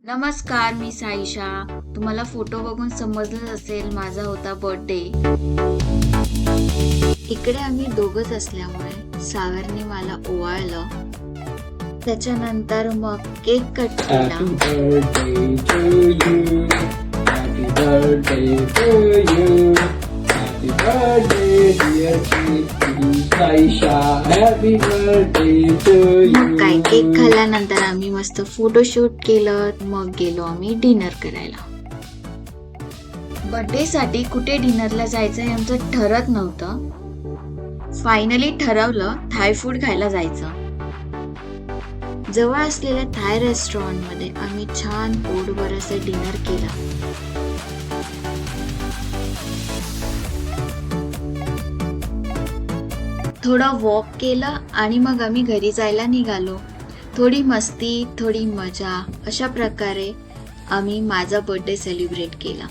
नमस्कार, मी साईशा. तुम्हाला फोटो बघून समजलं असेल माझा होता बर्थडे. इकडे आम्ही दोघंच असल्यामुळे सागरने मला ओवाळलं. त्याच्यानंतर मग केक कट केला. मग काय केक खाल्ल्यानंतर आम्ही मस्त फोटोशूट केलं. मग गेलो आम्ही डिनर करायला. बर्थडे साठी कुठे डिनरला जायचं हे आमचं ठरत नव्हतं. फायनली ठरवलं थाय फूड खायला जायचं. जवळ असलेल्या थाय रेस्टॉरंट मध्ये आम्ही छान पोटभर असं डिनर केलं. थोडा वॉक केला आणि मग आम्ही घरी जायला निघालो. थोडी मस्ती, थोडी मजा, अशा प्रकारे आम्ही माझा बर्थडे सेलिब्रेट केला.